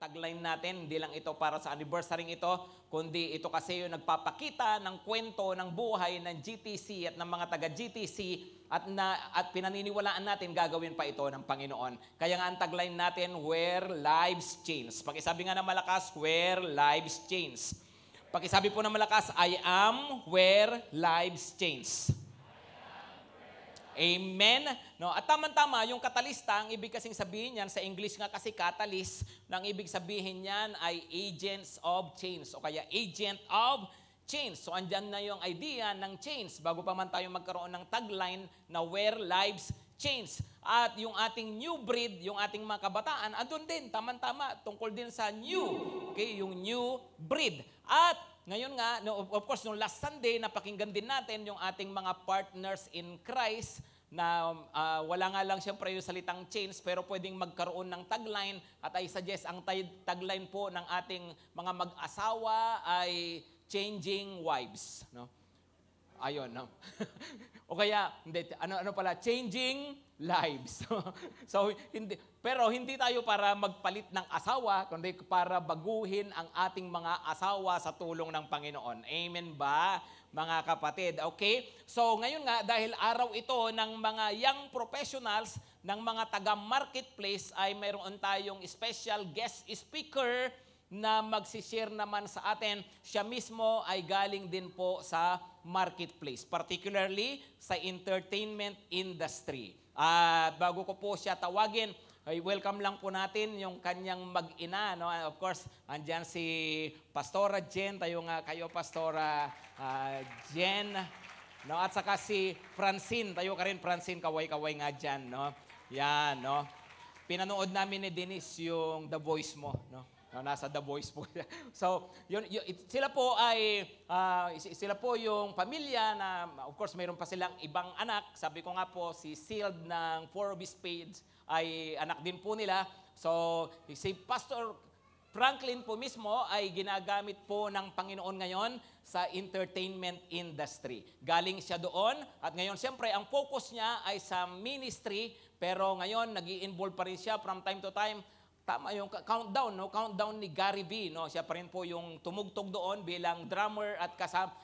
tagline natin. Hindi lang ito para sa anniversary ito, kundi ito kasi yung nagpapakita ng kwento ng buhay ng GTC at ng mga taga-GTC at pinaniniwalaan natin gagawin pa ito ng Panginoon. Kaya nga ang tagline natin, Where Lives Change. Pakisabi nga ng malakas, Where Lives Change. Pakisabi po ng malakas, I am where lives change. Amen. No, at tama-tama, yung katalista, ang ibig kasing sabihin niyan, sa English nga kasi catalyst, ang ibig sabihin niyan ay agents of change o kaya agent of change. So andyan na yung idea ng change bago pa man tayo magkaroon ng tagline na where lives change. At yung ating new breed, yung ating mga kabataan, andun din, tama-tama, tungkol din sa new, okay, yung new breed. At ngayon nga, no, of course, nung last Sunday, napakinggan din natin yung ating mga partners in Christ na wala nga lang siyempre yung salitang change, pero pwedeng magkaroon ng tagline. At I suggest, ang tagline po ng ating mga mag-asawa ay changing wives. No? Ayun, no? O kaya, hindi, ano pala, changing lives. So, pero hindi tayo para magpalit ng asawa, kundi para baguhin ang ating mga asawa sa tulong ng Panginoon. Amen ba, mga kapatid? Okay? So, ngayon nga, dahil araw ito ng mga young professionals, ng mga taga-marketplace, ay mayroon tayong special guest speaker na magsishare naman sa atin. Siya mismo ay galing din po sa marketplace, particularly sa entertainment industry. At bago ko po siya tawagin, ay welcome lang po natin yung kanyang mag-ina. No? Of course, andyan si Pastora Jen, kayo Pastora Jen. No? At saka si Francine, tayo ka rin Francine, kaway-kaway nga dyan. No? Yan, no? Pinanood namin ni Denise yung The Voice mo, no? Nasa The Voice po. So, sila po ay sila po yung pamilya na of course mayroon pa silang ibang anak. Sabi ko nga po si Sealed ng Four of Spades ay anak din po nila. So, si Pastor Franklin po mismo ay ginagamit po ng Panginoon ngayon sa entertainment industry. Galing siya doon at ngayon siyempre ang focus niya ay sa ministry, pero ngayon nag-i-involve pa rin siya from time to time. Tama yung countdown, no? Countdown ni Gary V, no? Siya pa rin po yung tumugtog doon bilang drummer at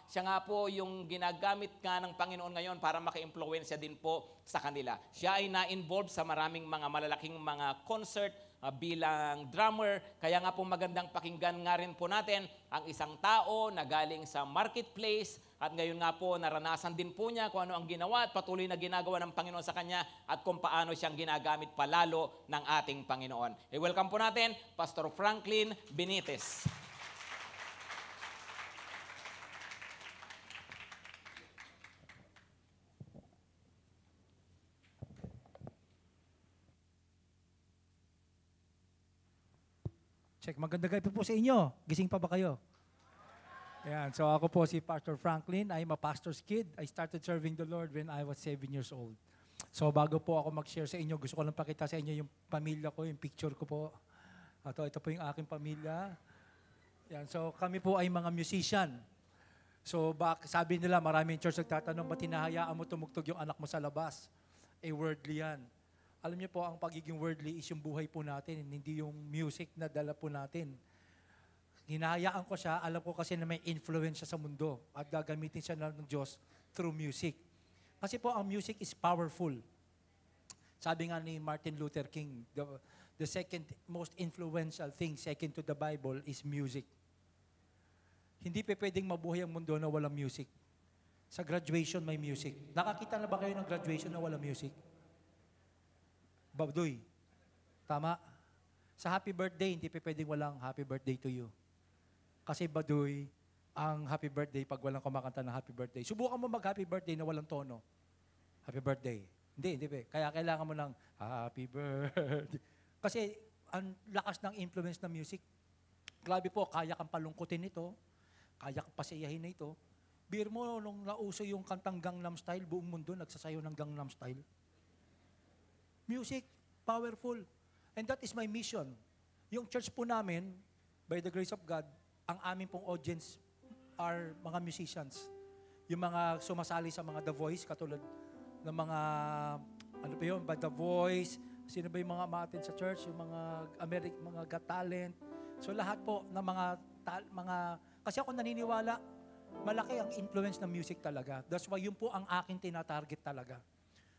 siya nga po yung ginagamit nga ng Panginoon ngayon para maka-impluwensya din po sa kanila. Siya ay na-involved sa maraming mga malalaking mga concert bilang drummer. Kaya nga po magandang pakinggan nga rin po natin ang isang tao na galing sa marketplace at ngayon nga po naranasan din po niya kung ano ang ginawa at patuloy na ginagawa ng Panginoon sa kanya at kung paano siyang ginagamit palalo ng ating Panginoon. Welcome po natin, Pastor Franklin Benitez. Check, magandang gabi po sa inyo. Gising pa ba kayo? Ayan, so ako po si Pastor Franklin. I'm a pastor's kid. I started serving the Lord when I was 7 years old. So bago po ako mag-share sa inyo, gusto ko lang pakita sa inyo yung pamilya ko, yung picture ko po. Ito po yung aking pamilya. Ayan, so kami po ay mga musician. So sabi nila, maraming church nagtatanong, ba't hinahayaan mo tumugtog yung anak mo sa labas? Worldly yan. Alam niyo po, ang pagiging worldly is yung buhay po natin, hindi yung music na dala po natin. Hinahayaan ko siya, alam ko kasi na may influence siya sa mundo at gagamitin siya ng Diyos through music. Kasi po, ang music is powerful. Sabi nga ni Martin Luther King, the second most influential thing, second to the Bible, is music. Hindi pa pwedeng mabuhay ang mundo na walang music. Sa graduation, may music. Nakakita na ba kayo ng graduation na walang music? Baduy. Tama? Sa happy birthday, hindi pa pwedeng walang happy birthday to you. Kasi baduy ang happy birthday pag walang kumakanta ng happy birthday. Subukan mo mag-happy birthday na walang tono. Happy birthday. Hindi pa. Kaya kailangan mo ng happy birthday. Kasi ang lakas ng influence ng music. Grabe po, kaya kang palungkutin ito. Kaya kang pasiyahin na ito. Beer mo, nung nauso yung kantang Gangnam Style, buong mundo nagsasayaw ng Gangnam Style. Music, powerful. And that is my mission. Yung church po namin, by the grace of God, ang aming pong audience are mga musicians. Yung mga sumasali sa mga The Voice, katulad ng mga, ano pa yun, by The Voice, sino ba yung mga maatin sa church, yung mga mga Got Talent, So lahat po ng kasi ako naniniwala, malaki ang influence ng music talaga. That's why yun po ang aking tinatarget talaga.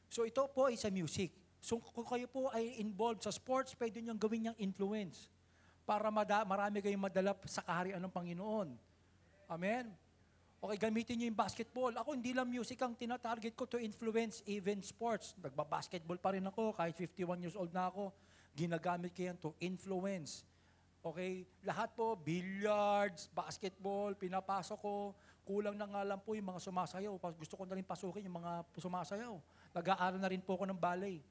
So ito po ay sa music. So kung kayo po ay involved sa sports, pwede niyong gawin niyang influence para marami kayong madala sa kaharian ng Panginoon. Amen? Okay, gamitin niyo yung basketball. Ako, hindi lang music ang tinatarget ko to influence even sports. Nagba-basketball pa rin ako, kahit 51 years old na ako. Ginagamit ko yan to influence. Okay, lahat po, billiards, basketball, pinapasok ko. Kulang na nga lang po yung mga sumasayaw. Gusto ko na rin pasukin yung mga sumasayaw. Nag-aaral na rin po ako ng ballet.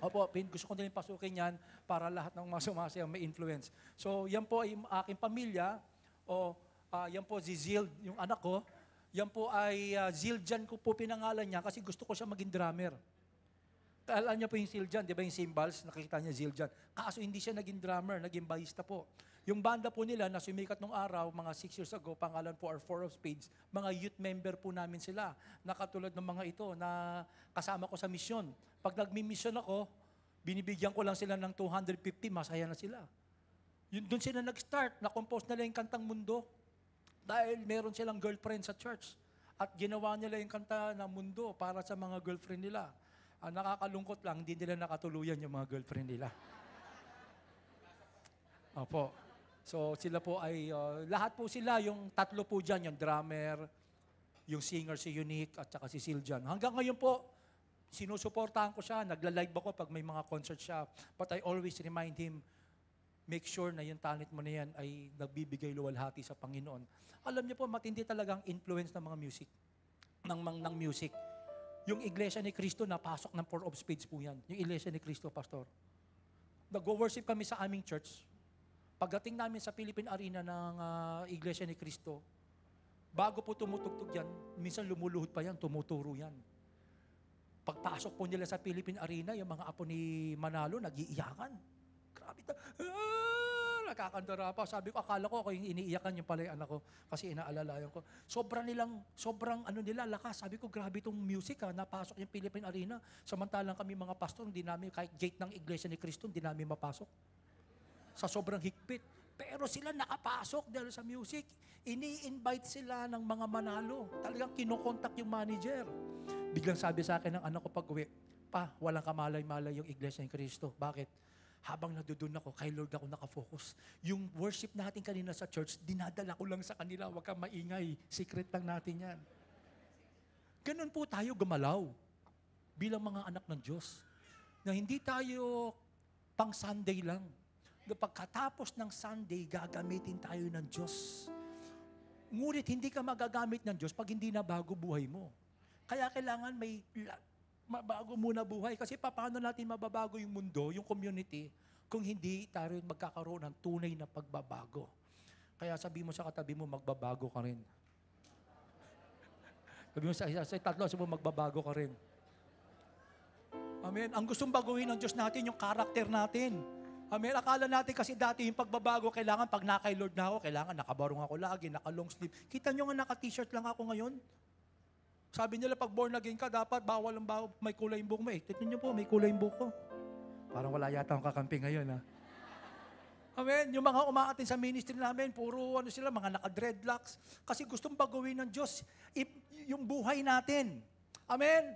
Opo, gusto ko na rin pasukin yan para lahat ng mga sumasayaw may influence. So, yan po ay aking pamilya. Yan po si Zil, yung anak ko. Yan po ay Zildjian ko po pinangalan niya kasi gusto ko siya maging drummer. Alam niya po yung Zildjian, di ba yung cymbals, nakikita niya Zildjian. Kaso hindi siya naging drummer, naging bahista po. Yung banda po nila na sumikat nung araw, mga 6 years ago, pangalan po are Four of Spades, mga youth member po namin sila. Nakatulad ng mga ito na kasama ko sa misyon. Pag nagmi-mission ako, binibigyan ko lang sila ng 250, masaya na sila. Doon sila nag-start, na-compose nila yung kantang Mundo. Dahil meron silang girlfriend sa church. At ginawa nila yung kanta na Mundo para sa mga girlfriend nila. Nakakalungkot lang, hindi nila nakatuluyan yung mga girlfriend nila. Opo. So sila po ay, lahat po sila, yung tatlo po dyan, yung drummer, yung singer si Unique, at saka si Zildjian. Hanggang ngayon po, sinusuportahan ko siya, nagla-live ako pag may mga concert siya. But I always remind him, make sure na yung talent mo na yan ay nagbibigay luwalhati sa Panginoon. Alam niyo po, matindi talagang influence ng mga music, ng music. Yung Iglesia ni Cristo, napasok ng Four of Spades po yan. Yung Iglesia ni Cristo, Pastor. Nag-worship kami sa aming church. Pagdating namin sa Philippine Arena ng Iglesia ni Cristo, bago po tumutugtog yan, minsan lumuluhod pa yan, tumuturo yan. Pagpasok po nila sa Philippine Arena, yung mga apo ni Manalo, nag-iiyakan. Grabe nakakandara pa. Sabi ko, akala ko ako yung iniiyakan yung pala yung anak ko kasi inaalalayan ko. Sobrang lakas. Sabi ko, grabe itong music napasok yung Philippine Arena. Samantalang kami mga pastor, hindi namin, kahit gate ng Iglesia ni Cristo, hindi namin mapasok. Sa sobrang higpit. Pero sila nakapasok dahil sa music. Ini-invite sila ng mga Manalo. Talagang kinokontak yung manager. Biglang sabi sa akin ng anak ko pag-uwi, Pa, walang kamalay-malay yung Iglesia ni Cristo. Bakit? Habang nadudun ako, kay Lord ako nakafocus. Yung worship natin kanina sa church, dinadala ko lang sa kanila. Huwag kang maingay. Secret lang natin yan. Ganun po tayo gumalaw bilang mga anak ng Diyos. Na hindi tayo pang Sunday lang. Na pagkatapos ng Sunday, gagamitin tayo ng Diyos. Ngunit hindi ka magagamit ng Diyos pag hindi na bago buhay mo. Kaya kailangan may mabago muna buhay. Kasi paano natin mababago yung mundo, yung community, kung hindi tayo magkakaroon ng tunay na pagbabago. Kaya sabi mo sa katabi mo, magbabago ka rin. Sabi mo sa tatlo, sabi mo, magbabago ka rin. Amen. Ang gustong baguhin ng Diyos natin, yung karakter natin. Amen. Akala natin kasi dati yung pagbabago, kailangan pag naka Lord na ako, kailangan nakabarong ako lagi, naka-long sleeve. Kita nyo nga naka-t-shirt lang ako ngayon. Sabi nila, pag born again ka, dapat bawal ang may kulay yung buhok mo. Tignan niyo po, may kulay yung buhok ko. Parang wala yata akong kakampi ngayon, ha? Amen. Yung mga umaatin sa ministry namin, puro sila, mga naka-dreadlocks. Kasi gustong baguhin ng Diyos yung buhay natin. Amen.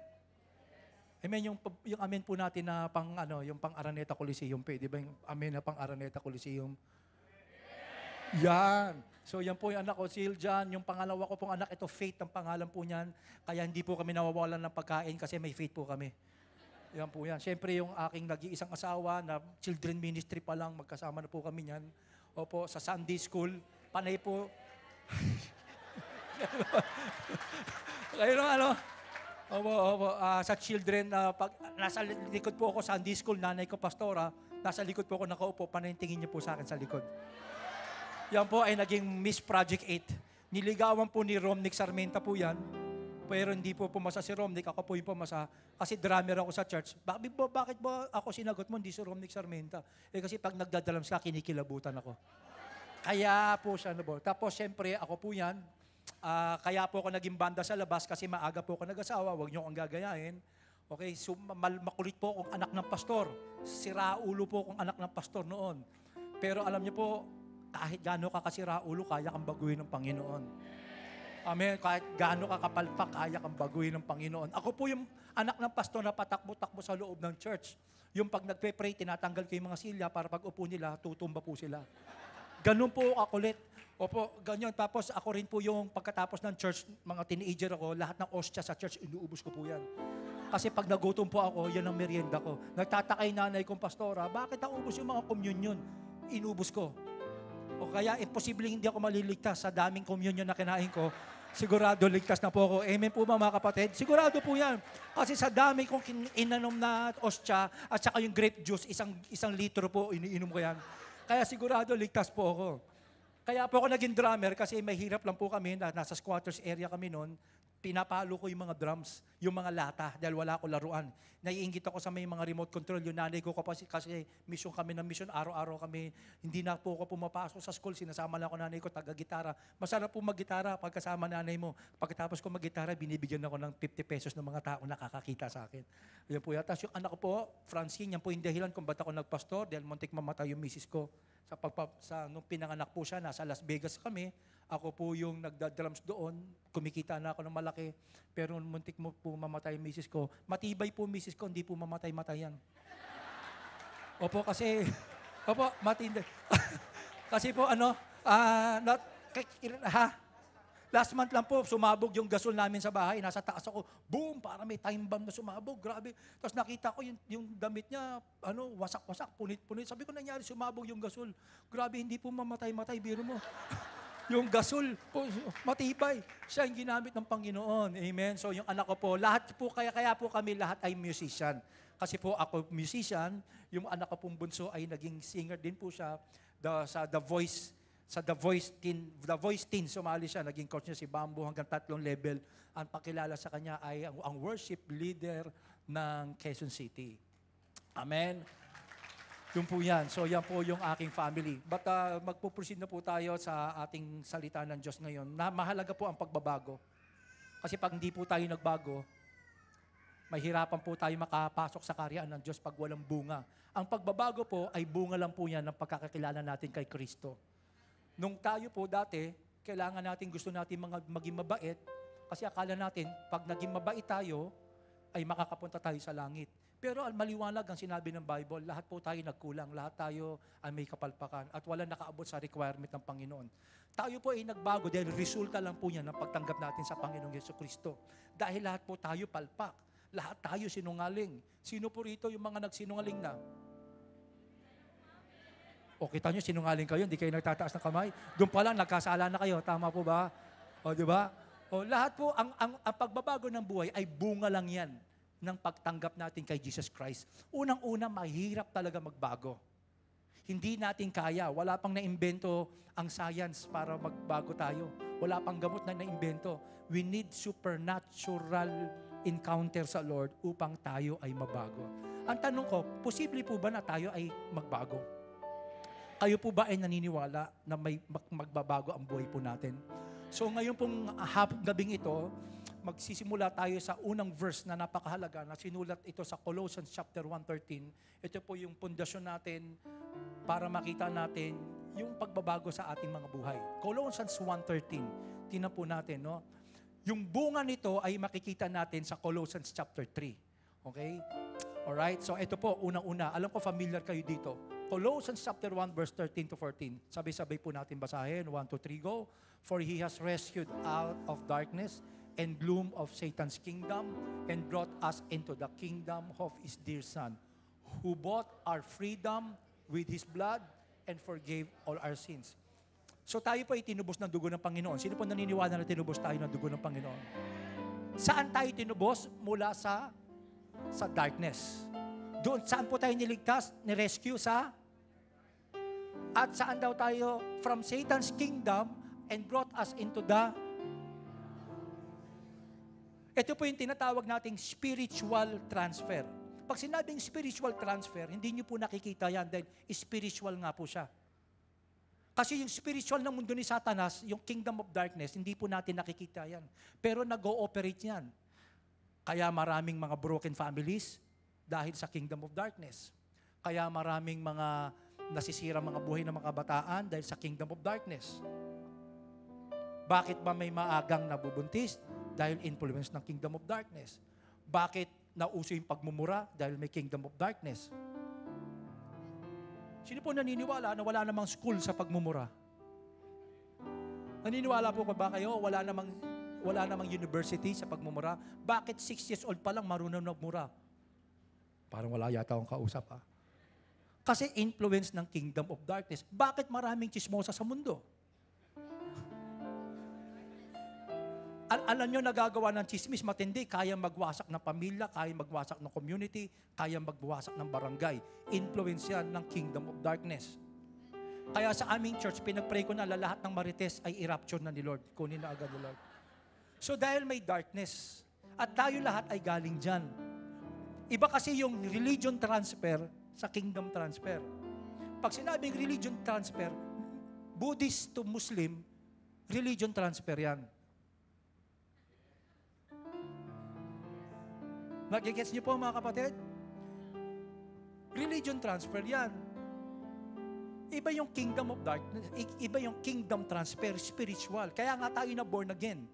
Amen. Yung amen po natin na yung pang Araneta Coliseum. Di ba yung amen na pang Araneta Coliseum? Yan. So yan po yung anak ko, Zildjian. Yung pangalawa ko pong anak, ito Faith ang pangalan po niyan. Kaya hindi po kami nawawalan ng pagkain kasi may faith po kami. Yan po yan. Siyempre yung aking nag-iisang asawa na children ministry pa lang, magkasama na po kami niyan. Opo, sa Sunday school, panay po. Opo, sa children, pag nasa likod po ako, Sunday school, nanay ko pastora, nasa likod po ako nakaupo, panay tingin niyo po sa akin sa likod. Yan po ay naging Miss Project 8. Niligawan po ni Romnick Sarmenta po yan. Pero hindi po pumasa si Romnick, ako po yung pumasa. Kasi drummer ako sa church. Bakit ba ako sinagot mo, hindi si Romnick Sarmenta? Kasi pag nagdadalams ka, kinikilabutan ako. Kaya po siya nabuo. Tapos siyempre, ako po yan. Kaya po ako naging banda sa labas kasi maaga po ako nag-asawa. Huwag niyo akong gagayahin. Okay, so makulit po akong anak ng pastor. Siraulo po akong anak ng pastor noon. Pero alam niyo po, kahit gaano ka kasira ulo, kaya kang baguhin ng Panginoon. Amen. Kahit gaano ka kapalpak, kaya kang baguhin ng Panginoon. Ako po yung anak ng pastor na patakbo-takbo sa loob ng church. Yung pag nagpe-pray, tinatanggal ko yung mga silya para pag upo nila, tutumba po sila. Ganun po akulit. Opo, ganyan. Tapos ako rin po yung pagkatapos ng church, mga teenager ako, lahat ng ostya sa church, inuubos ko po yan. Kasi pag nagutom po ako, yan ang merienda ko. Nagtatakay nanay kong pastora, bakit naubos yung mga communion? Inubos ko. O kaya, imposibleng hindi ako maliligtas sa daming communion na kinain ko. Sigurado, ligtas na po ako. Amen po mga kapatid? Sigurado po yan. Kasi sa dami kong inanom na ostya at saka yung grape juice, isang litro po, iniinom ko yan. Kaya sigurado, ligtas po ako. Kaya po ako naging drummer kasi may hirap lang po kami, nasa squatters area kami noon. Pinapalo ko yung mga drums, yung mga lata, dahil wala ko laruan. Naiingit ako sa may mga remote control. Yung nanay ko kasi mission kami ng mission, araw-araw kami. Hindi na po ako pumapasok sa school, sinasama lang ako nanay ko, taga-gitara. Masarap po mag-gitara pagkasama nanay mo. Pagkatapos ko mag-gitara, binibigyan ako ng 50 pesos ng mga tao nakakakita sa akin. Yan po yata. Yung anak ko po, Francine, yan po yung dahilan kung ba't ako nagpastor, dahil muntik mamatay yung misis ko. Nung pinanganak po siya, nasa Las Vegas kami. Ako po yung nagda-drums doon. Kumikita na ako ng malaki. Pero muntik mo po mamatay yung misis ko. Matibay po misis ko, hindi po mamatay-matayan. Opo, kasi, matindi. Kasi po, last month lang po, sumabog yung gasol namin sa bahay. Nasa taas ako, boom, para may time bomb na sumabog. Grabe. Tapos nakita ko yung damit niya, wasak-wasak, punit-punit. Sabi ko, nangyari, sumabog yung gasol. Grabe, hindi po mamatay-matay, biro mo. Yung gasol po, matibay. Siya yung ginamit ng Panginoon. Amen. So yung anak ko po, lahat po, kaya po kami lahat ay musician. Kasi po ako musician, yung anak ko pong bunso ay naging singer din po siya sa The Voice Teen, sumali siya, naging coach niya si Bamboo hanggang 3 level. Ang pakilala sa kanya ay ang worship leader ng Quezon City. Amen. Yun po yan. So yan po yung aking family. But magpuproceed na po tayo sa ating salita ng Diyos ngayon. Mahalaga po ang pagbabago. Kasi pag hindi po tayo nagbago, mahirapan po tayo makapasok sa karyaan ng Diyos pag walang bunga. Ang pagbabago po ay bunga lang po yan ng pagkakakilala natin kay Kristo. Nung tayo po dati, gusto natin maging mabait, kasi akala natin, pag naging mabait tayo, ay makakapunta tayo sa langit. Pero maliwanag ang sinabi ng Bible, lahat po tayo nagkulang, lahat tayo ay may kapalpakan at wala nakaabot sa requirement ng Panginoon. Tayo po ay nagbago dahil resulta lang po yan ng pagtanggap natin sa Panginoong Jesucristo. Dahil lahat po tayo palpak, lahat tayo sinungaling. Sino po rito yung mga nagsinungaling na? O kita nyo, sinungaling kayo, hindi kayo nagtataas ng kamay. Doon pa lang, nagkasala na kayo. Tama po ba? O di ba? O lahat po, ang pagbabago ng buhay ay bunga lang yan ng pagtanggap natin kay Jesus Christ. Unang-una, mahirap talaga magbago. Hindi natin kaya. Wala pang naimbento ang science para magbago tayo. Wala pang gamot na naimbento. We need supernatural encounter sa Lord upang tayo ay mabago. Ang tanong ko, posible po ba na tayo ay magbago? Kayo po ba ay naniniwala na may magbabago ang buhay po natin? So ngayon pong gabing ito, magsisimula tayo sa unang verse na napakahalaga na sinulat ito sa Colossians chapter 1:13. Ito po yung pundasyon natin para makita natin yung pagbabago sa ating mga buhay. Colossians 1:13. Tingnan po natin, no? Yung bunga nito ay makikita natin sa Colossians chapter 3. Okay? Alright? So ito po, unang-una. Alam ko familiar kayo dito. Colossians chapter 1 verse 13 to 14. Sabay-sabay po natin basahin. 1, 2, 3, go. For He has rescued out of darkness and gloom of Satan's kingdom and brought us into the kingdom of His dear Son, who bought our freedom with His blood and forgave all our sins. So tayo po ay tinubos ng dugo ng Panginoon. Sino po naniniwala na tinubos tayo ng dugo ng Panginoon? Saan tayo tinubos? Mula sa darkness. Doon, saan po tayo niligtas? Ni-rescue sa? At saan daw tayo? From Satan's kingdom and brought us into the. Ito po yung tinatawag nating spiritual transfer. Pag sinabing spiritual transfer, hindi nyo po nakikita yan dahil spiritual nga po siya. Kasi yung spiritual ng mundo ni Satanas, yung kingdom of darkness, hindi po natin nakikita yan. Pero nag-ooperate yan. Kaya maraming mga broken families dahil sa kingdom of darkness. Kaya maraming mga Nasisira mga buhay ng mga kabataan dahil sa kingdom of darkness. Bakit ba may maagang nabubuntis? Dahil influence ng kingdom of darkness. Bakit nauso yung pagmumura? Dahil may kingdom of darkness. Sino po naniniwala na wala namang school sa pagmumura? Naniniwala po ba kayo wala namang university sa pagmumura? Bakit 6 years old pa lang marunong magmura? Parang wala yata akong kausap ha. Kasi influence ng kingdom of darkness. Bakit maraming chismosa sa mundo? Alam nyo, nagagawa ng chismis matindi, kaya magwasak ng pamilya, kaya magwasak ng community, kaya magwasak ng barangay. Influence yan ng kingdom of darkness. Kaya sa aming church, pinag-pray ko na lahat ng marites ay i-rapture na ni Lord. Kunin na agad ni Lord. So dahil may darkness, at tayo lahat ay galing dyan. Iba kasi yung religion transfer sa kingdom transfer. Pag sinabing religion transfer, Buddhist to Muslim, religion transfer yan. Nagigets niyo po mga kapatid? Religion transfer yan. Iba yung kingdom of darkness, iba yung kingdom transfer, spiritual. Kaya nga tayo na born again,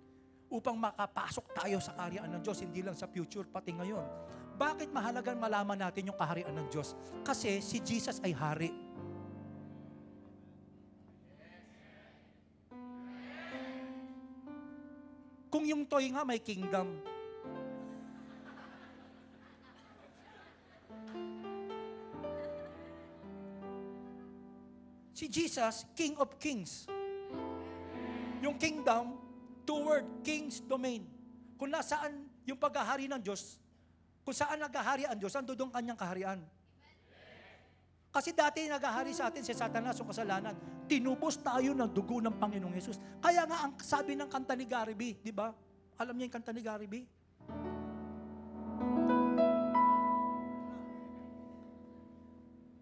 upang makapasok tayo sa kaharian ng Diyos, hindi lang sa future, pati ngayon. Bakit mahalagang malaman natin yung kaharian ng Diyos? Kasi si Jesus ay hari. Kung yung toy nga may kingdom, si Jesus, King of Kings. Yung kingdom, two-word, King's domain. Kung nasaan yung paghahari ng Diyos, kung saan naghahari ang Diyos, ando doon kanyang kaharian. Kasi dati naghahari sa atin si Satanas yung kasalanan. Tinubos tayo ng dugo ng Panginoong Yesus. Kaya nga ang sabi ng kanta ni Gary B, di ba? Alam niyo yung kanta ni Gary B?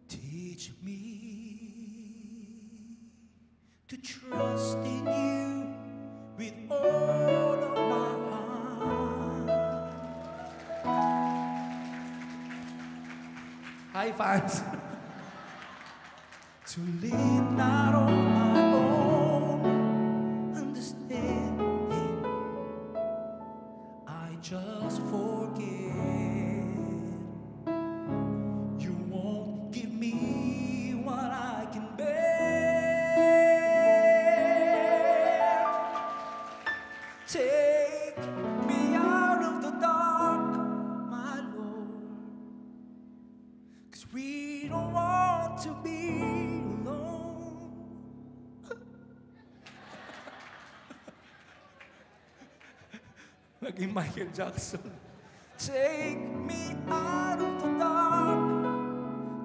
Teach me to trust in you with all of my heart. Hi, fans. To lean not on my own understanding, I just forget. You won't give me what I can bear. Take me out of the dark, my Lord, 'cause we don't want to be alone. Naging Michael Jackson. Take me out of the dark.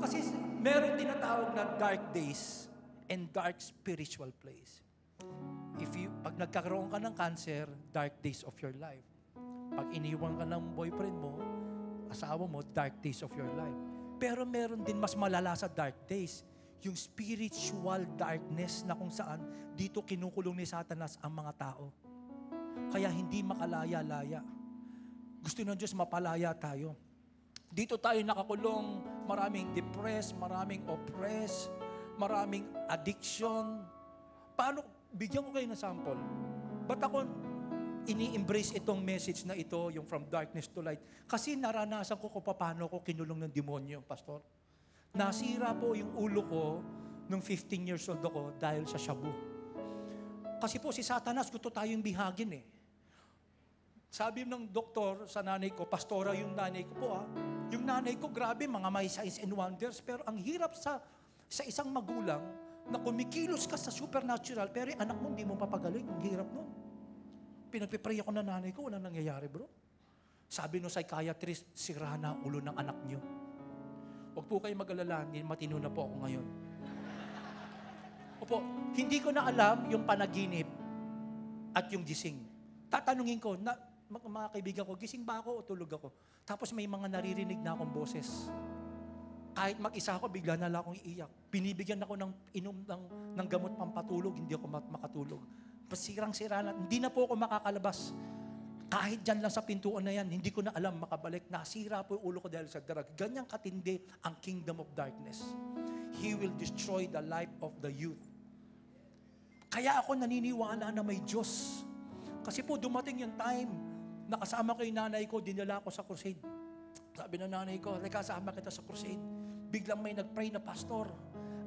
Kasi meron tinatawag na dark days and dark spiritual place. Pag nagkakaroon ka ng cancer, dark days of your life. Pag iniwan ka ng boyfriend mo, asawa mo, dark days of your life. Pero meron din mas malala sa dark days, yung spiritual darkness na kung saan dito kinukulong ni Satanas ang mga tao. Kaya hindi makalaya-laya. Gusto ng Diyos mapalaya tayo. Dito tayo nakakulong, maraming depressed, maraming oppressed, maraming addiction. Paano, bigyan ko kayo ng sample. Ba't ako ini-embrace itong message na ito, yung from darkness to light? Kasi naranasan ko kung paano ko kinulong ng demonyo, Pastor. Nasira po yung ulo ko nung 15 years old ako dahil sa shabu. Kasi po si Satanas, gusto tayong bihagin eh. Sabi ng doktor sa nanay ko, pastora yung nanay ko po yung nanay ko, grabe, mga may signs and wonders, pero ang hirap sa isang magulang na kumikilos ka sa supernatural, pero yung anak mo hindi mo papagaling, ang hirap nun. Pinagpipray ako ng nanay ko, walang nangyayari bro. Sabi ng psychiatrist, sira na ang ulo ng anak niyo. Huwag po kayo mag-alala, hindi matino na po ako ngayon. Opo, hindi ko na alam yung panaginip at yung gising. Tatanungin ko, mga kaibigan ko, gising ba ako o tulog ako? Tapos may mga naririnig na akong boses. Kahit mag-isa ako, bigla na lang akong iiyak. Binibigyan ako ng inom ng gamot pampatulog, hindi ako makatulog. Sirang-sira na, hindi na po ako makakalabas. Kahit dyan lang sa pintuan na yan, hindi ko na alam makabalik. Nasira po yung ulo ko dahil sa drug. Ganyang katindi ang kingdom of darkness. He will destroy the life of the youth. Kaya ako naniniwala na may Diyos. Kasi po dumating yung time, nakasama ko yung nanay ko, dinala ko sa crusade. Sabi ng nanay ko, kasama kita sa crusade. Biglang may nagpray na pastor.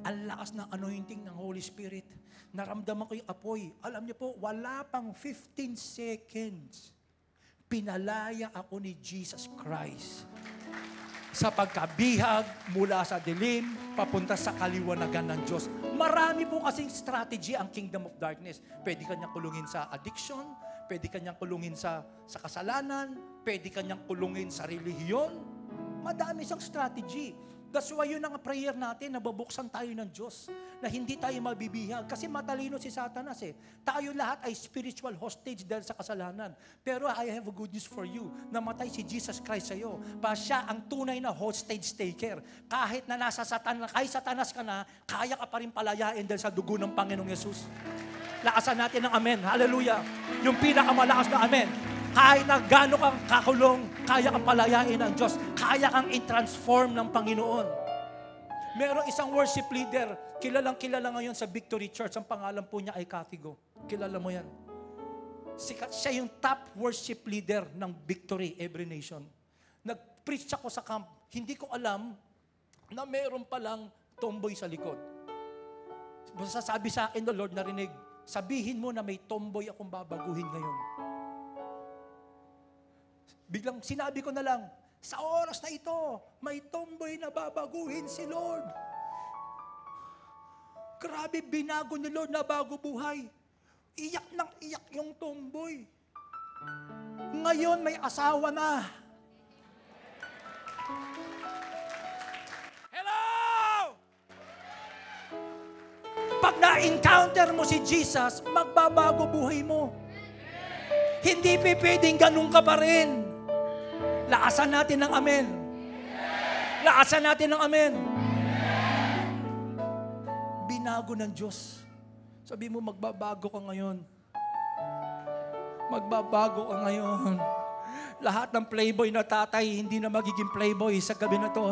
Ang lakas ng anointing ng Holy Spirit. Naramdaman ko yung apoy. Alam niyo po, wala pang 15 seconds. Pinalaya ako ni Jesus Christ sa pagkabihag mula sa dilim papunta sa kaliwanagan ng Diyos. Marami po kasing strategy ang kingdom of darkness. Pwede kanyang kulungin sa addiction, pwede kanyang kulungin sa kasalanan, pwede kanyang kulungin sa relihiyon. Madami siyang strategy. That's why yun ang prayer natin, nababuksan tayo ng Diyos, na hindi tayo mabibihag. Kasi matalino si Satanas eh. Tayo lahat ay spiritual hostage dahil sa kasalanan. Pero I have a good news for you. Namatay si Jesus Christ sa'yo. Siya ang tunay na hostage taker. Kahit na nasa Satanas ka na, kaya ka pa rin palayain dahil sa dugo ng Panginoong Yesus. Lakasan natin ng amen. Hallelujah. Yung pinakamalakas na amen. Kahit na gano'n kang kakulong, kaya kang palayain ng Diyos. Kaya kang i-transform ng Panginoon. Merong isang worship leader, kilalang kilala ngayon sa Victory Church. Ang pangalan po niya ay Katigo. Kilala mo yan. Siya yung top worship leader ng Victory Every Nation. Nag-preach ako sa camp. Hindi ko alam na meron palang tomboy sa likod. Basta sabi sa akin, the Lord, narinig, sabihin mo na may tomboy akong babaguhin ngayon. Biglang sinabi ko na lang, sa oras na ito, may tomboy na babaguhin si Lord. Grabe, binago ni Lord na bago buhay. Iyak ng iyak yung tomboy. Ngayon may asawa na. Hello! Pag na-encounter mo si Jesus, magbabago buhay mo. Hindi pwedeng ganun ka pa rin. Lakasan natin ng amen. Lakasan natin ng amen. Binago ng Diyos. Sabi mo, magbabago ka ngayon. Magbabago ka ngayon. Lahat ng playboy na tatay, hindi na magiging playboy sa gabi na to.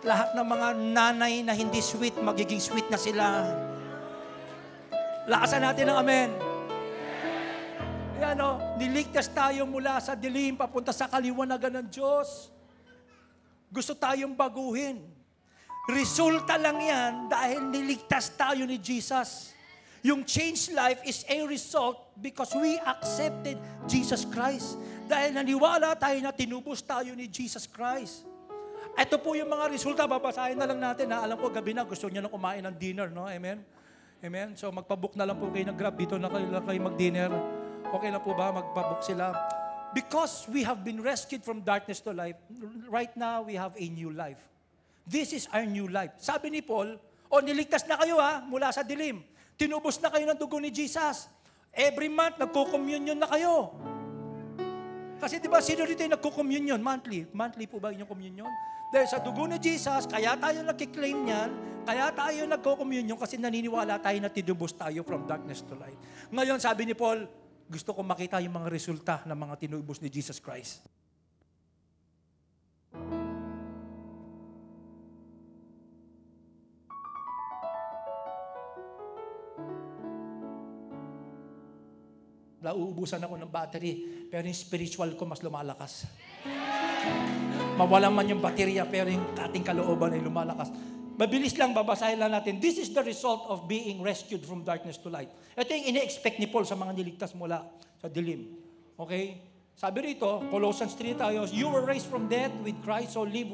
Lahat ng mga nanay na hindi sweet, magiging sweet na sila. Lakasan natin ng amen. Yan o, niligtas tayo mula sa dilim papunta sa kaliwanagan ng Diyos. Gusto tayong baguhin. Resulta lang yan dahil niligtas tayo ni Jesus. Yung changed life is a result because we accepted Jesus Christ. Dahil naniwala tayo na tinubos tayo ni Jesus Christ. Ito po yung mga resulta, babasahin na lang natin. Alam ko, gabi na, gusto niya na kumain ng dinner, no? Amen? Amen? So magpabook na lang po kayo ng Grab. Dito na kayo mag-dinner. Okay lang po ba? Magpabook sila. Because we have been rescued from darkness to life, right now we have a new life. This is our new life. Sabi ni Paul, niligtas na kayo mula sa dilim. Tinubos na kayo ng dugo ni Jesus. Every month, nagko-communion na kayo. Kasi di ba, sino rito yung nagko-communion? Monthly. Monthly po ba yung communion? Dahil sa dugo ni Jesus, kaya tayo nakiklaim niyan, kaya tayo nagko-communion kasi naniniwala tayo na tinubos tayo from darkness to light. Ngayon, sabi ni Paul, gusto ko makita yung mga resulta ng mga tinubos ni Jesus Christ. Nauubusan ako ng battery, pero yung spiritual ko mas lumalakas. Mawalan man yung baterya, pero yung ating kalooban ay lumalakas. Mabilis lang, babasahin lang natin. This is the result of being rescued from darkness to light. Ito yung ine-expect ni Paul sa mga niligtas mula sa dilim. Okay? Sabi rito, Colossians 3 tayo, you were raised from death with Christ, so live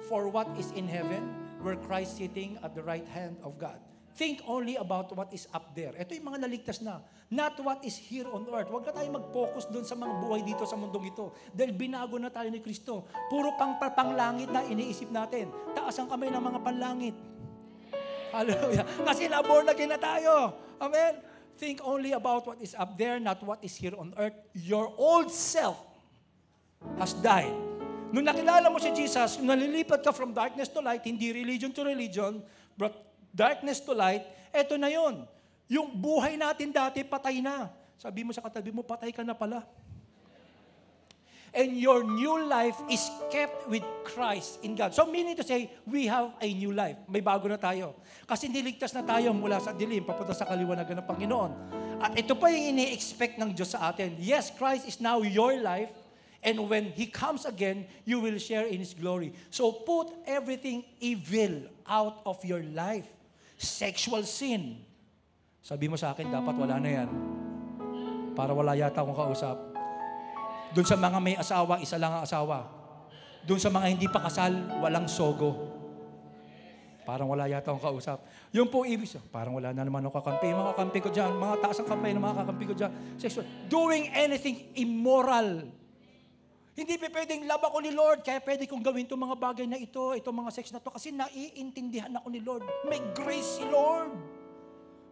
for what is in heaven, where Christ sitting at the right hand of God. Think only about what is up there. Ito yung mga naligtas na. Not what is here on earth. Huwag na tayo mag-focus doon sa mga buhay dito sa mundong ito. Dahil binago na tayo ni Kristo. Puro panglangit na iniisip natin. Taas ang kamay ng mga panlangit. Hallelujah. Kasi na-born again na tayo. Amen. Think only about what is up there, not what is here on earth. Your old self has died. Nung nakilala mo si Jesus, nalilipat ka from darkness to light, hindi religion to religion, but darkness to light, eto na yon. Yung buhay natin dati, patay na. Sabi mo sa katabi mo, patay ka na pala. And your new life is kept with Christ in God. So meaning to say, we have a new life. May bago na tayo. Kasi niligtas na tayo mula sa dilim, papunta sa kaliwanagan ng Panginoon. At ito pa yung ini-expect ng Diyos sa atin. Yes, Christ is now your life. And when He comes again, you will share in His glory. So put everything evil out of your life. Sexual sin. Sabi mo sa akin, dapat wala na yan. Para wala yata akong kausap. Doon sa mga may asawa, isa lang ang asawa. Doon sa mga hindi pa kasal, walang sogo. Parang wala yata akong kausap. Yung po ibig sabihin, parang wala na naman ako kakampi. Mga kakampi ko dyan, mga taas ang kampi ng mga kakampi ko dyan. Sexual. Doing anything immoral. Hindi pa pwedeng love ako ni Lord, kaya pwede kong gawin itong mga bagay na ito, itong mga sex na to, kasi naiintindihan ako ni Lord. May grace si Lord.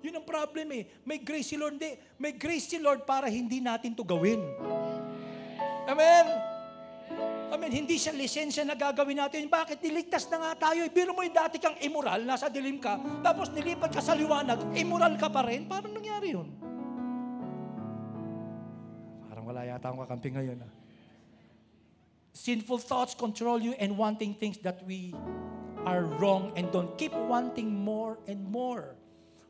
Yun ang problem eh. May grace si Lord. Hindi. May grace si Lord para hindi natin to gawin. Amen? Amen. Hindi siya lisensya na gagawin natin. Bakit? Niligtas na nga tayo. Biro mo yung dati kang immoral, nasa dilim ka, tapos nilipat ka sa liwanag, immoral ka pa rin. Paano nangyari yun? Parang wala yata akong kakampi ngayon. Sinful thoughts control you and wanting things that we are wrong and don't. Keep wanting more and more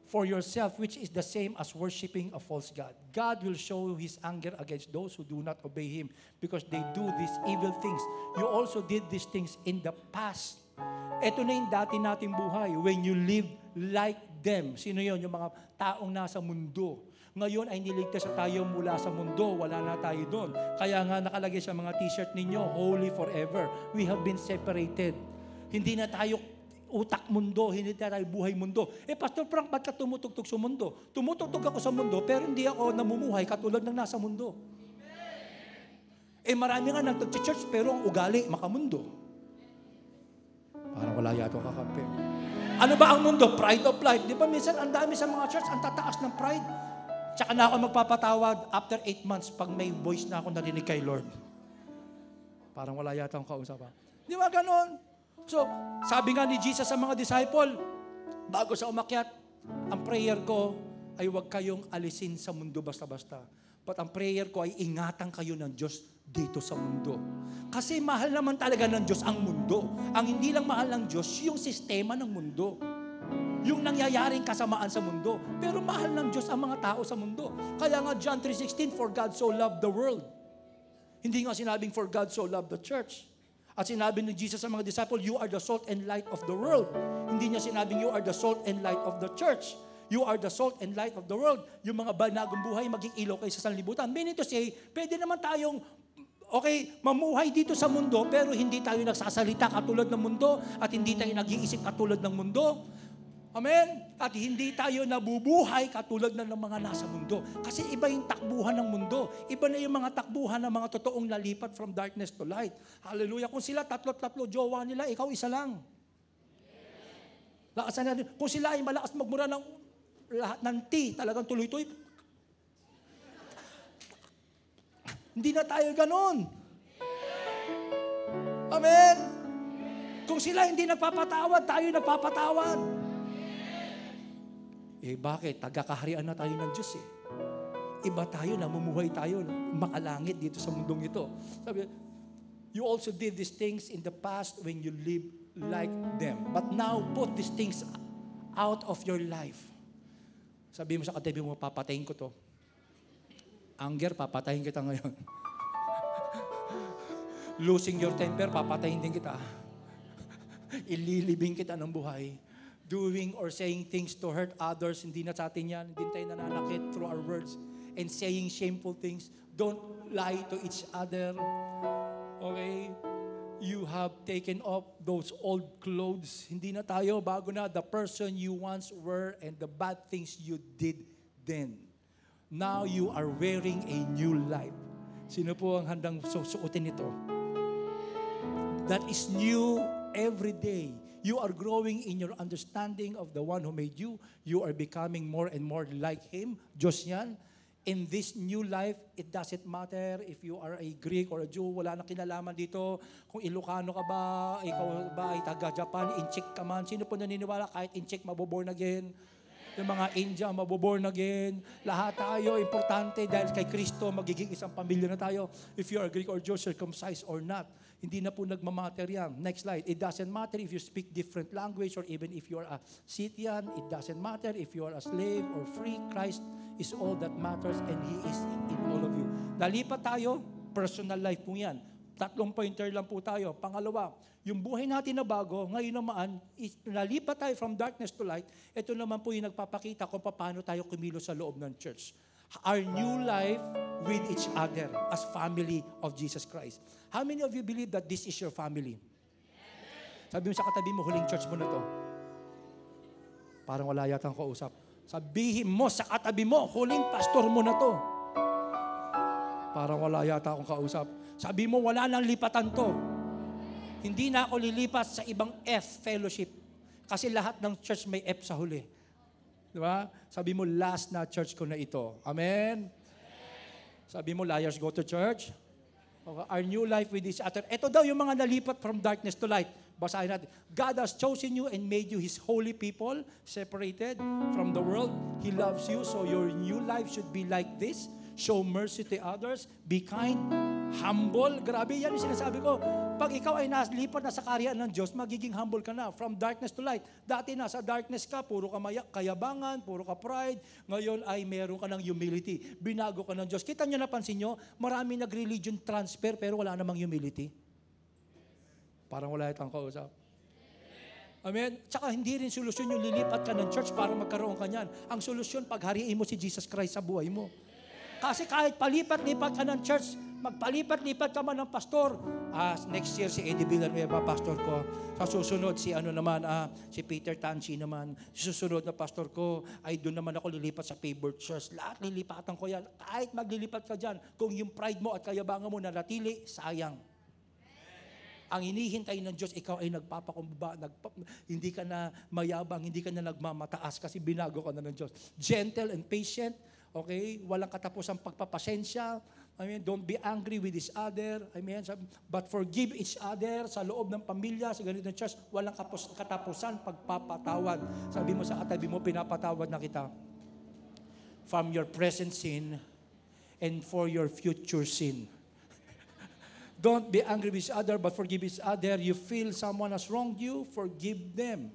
for yourself, which is the same as worshiping a false God. God will show His anger against those who do not obey Him because they do these evil things. You also did these things in the past. Ito na yung dati nating buhay when you live like them. Sino yun? Yung mga taong nasa mundo. Ngayon ay niligtas na tayo mula sa mundo. Wala na tayo doon. Kaya nga nakalagay sa mga t-shirt ninyo, holy forever. We have been separated. Hindi na tayo utak mundo, hindi tayo buhay mundo. Pastor Frank, ba't ka tumutugtog sa mundo? Tumutugtog ako sa mundo, pero hindi ako namumuhay katulad ng nasa mundo. Marami nga nag-church, pero ang ugali, makamundo. Parang wala yata kakampi. Ano ba ang mundo? Pride of life. Di ba minsan, ang dami sa mga church, ang tataas ng pride. Tsaka na ako magpapatawad after 8 months pag may voice na ako narinig kay Lord. Parang wala yata akong kausap. Di ba ganon? So, sabi nga ni Jesus sa mga disciple, bago sa umakyat, ang prayer ko ay huwag kayong alisin sa mundo basta-basta. But ang prayer ko ay ingatan kayo ng Diyos dito sa mundo. Kasi mahal naman talaga ng Diyos ang mundo. Ang hindi lang mahal ng Diyos, yung sistema ng mundo. Yung nangyayaring kasamaan sa mundo. Pero mahal ng Diyos ang mga tao sa mundo. Kaya nga John 3:16, for God so loved the world. Hindi nga sinabing for God so loved the church. At sinabi ni Jesus sa mga disciple, you are the salt and light of the world. Hindi niya sinabing you are the salt and light of the church. You are the salt and light of the world. Yung mga banagong buhay, maging ilaw kayo sa sanlibutan. Meaning to say, pwede naman tayong, mamuhay dito sa mundo, pero hindi tayo nagsasalita katulad ng mundo, at hindi tayo nag-iisip katulad ng mundo. Amen? At hindi tayo nabubuhay katulad ng mga nasa mundo. Kasi iba yung takbuhan ng mundo. Iba na yung mga takbuhan ng mga totoong nalipat from darkness to light. Hallelujah. Kung sila tatlo, jowa nila, ikaw isa lang. Lakasan natin. Kung sila ay malakas magmura ng lahat ng tea, talagang tuloy-tuloy. Hindi na tayo ganon. Amen? Kung sila hindi nagpapatawad, tayo nagpapatawad. Bakit? Tagakaharian na tayo ng Diyos eh. Iba tayo, namumuhay tayo, makalangit dito sa mundong ito. Sabi, you also did these things in the past when you lived like them. But now, put these things out of your life. Sabi mo sa katabi mo, papatayin ko to. Anger, papatayin kita ngayon. Losing your temper, papatayin din kita. Ililibing kita ng buhay. Doing or saying things to hurt others, hindi na sa atin yan. Hindi tayo nananakit through our words. And saying shameful things. Don't lie to each other. Okay? You have taken off those old clothes. Hindi na tayo, bago na the person you once were and the bad things you did then. Now you are wearing a new life. Sino po ang handang susuotin ito? That is new every day. You are growing in your understanding of the one who made you. You are becoming more and more like Him. Diyos yan. In this new life, it doesn't matter if you are a Greek or a Jew. Wala na kinalaman dito. Kung Ilocano ka ba, ikaw ba ay taga-Japan, in-check ka man. Sino po naniniwala kahit in-check maboborn again? Yung mga India, maboborn again. Lahat tayo, importante dahil kay Kristo, magiging isang pamilya na tayo. If you are Greek or Jew, circumcised or not. Hindi na po nagmamatter yan. Next slide. It doesn't matter if you speak different language or even if you are a Scythian. It doesn't matter if you are a slave or free. Christ is all that matters and He is in all of you. Nalipat tayo, personal life po yan. 3 pointer lang po tayo. Pangalawa, yung buhay natin na bago, ngayon naman, nalipat tayo from darkness to light, ito naman po yung nagpapakita kung paano tayo kumilos sa loob ng church. Our new life with each other as family of Jesus Christ. How many of you believe that this is your family? Sabi mo sa katabi mo, huling church mo na to. Parang wala yatang kausap. Sabihin mo sa katabi mo, huling pastor mo na to. Parang wala yata akong kausap. Sabi mo, wala nang lipatan to. Hindi na ako lilipat sa ibang F fellowship. Kasi lahat ng church may F sa huli. Di ba? Sabi mo, last na church ko na ito. Amen? Sabi mo, liars go to church. Okay. Our new life with each other. Ito daw yung mga nalipat from darkness to light. Basahin natin. God has chosen you and made you His holy people, separated from the world. He loves you, so your new life should be like this. Show mercy to others. Be kind. Humble. Grabe, yan yung sinasabi ko. Pag ikaw ay nalipat na sa karyaan ng Diyos, magiging humble ka na. From darkness to light. Dati nasa darkness ka, puro ka kayabangan, puro ka pride. Ngayon ay meron ka ng humility. Binago ka ng Diyos. Kita nyo, napansin nyo, marami nag-religion transfer pero wala namang humility. Parang wala itang kausap. Amen? Tsaka hindi rin solusyon yung lilipat ka ng church para magkaroon ka niyan. Ang solusyon, paghariin mo si Jesus Christ sa buhay mo. Kasi kahit palipat-lipat ka ng church, magpalipat-lipat ka man ng pastor. Next year si Eddie Villanueva, pastor ko. Sa susunod si Peter Tanchi naman. Susunod na pastor ko, ay doon naman ako lilipat sa favorite church. Lahat lilipatan ko yan. Kahit maglilipat ka dyan, kung yung pride mo at kayabangan mo nanatili, sayang. Ang hinihintay ng Diyos, ikaw ay nagpapakumbaba, hindi ka na mayabang, hindi ka na nagmamataas kasi binago ka na ng Diyos. Gentle and patient, okay? Walang katapusang pagpapasensya. Don't be angry with each other. But forgive each other sa loob ng pamilya, sa ganitong church, walang katapusan pagpapatawad. Sabi mo sa katabi mo, pinapatawad na kita. From your present sin and for your future sin. Don't be angry with each other, but forgive each other. You feel someone has wronged you, forgive them.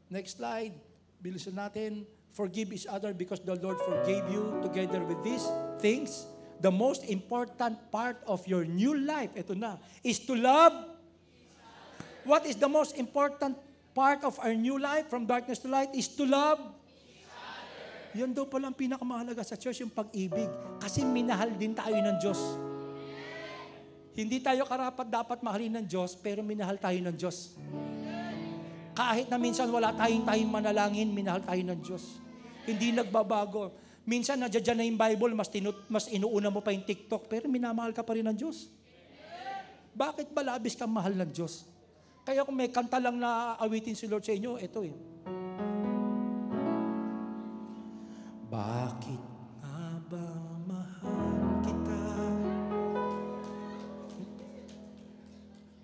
Next slide. Bilisan natin. Forgive each other because the Lord forgave you together with these things. The most important part of your new life, ito na, is to love. What is the most important part of our new life from darkness to light? Is to love. Yan daw pala ang pinakamahalaga sa church, yung pag-ibig. Kasi minahal din tayo ng Diyos. Hindi tayo karapat dapat mahalin ng Diyos, pero minahal tayo ng Diyos. Kahit na minsan wala tayong manalangin, minahal tayo ng Diyos. Hindi nagbabago. Minsan nadyan na yung Bible, mas inuuna mo pa yung TikTok, pero minamahal ka pa rin ng Diyos. Bakit ba labis kang mahal ng Diyos? Kaya kung may kanta lang na awitin si Lord sa inyo, ito eh. Bakit nga ba mahal kita?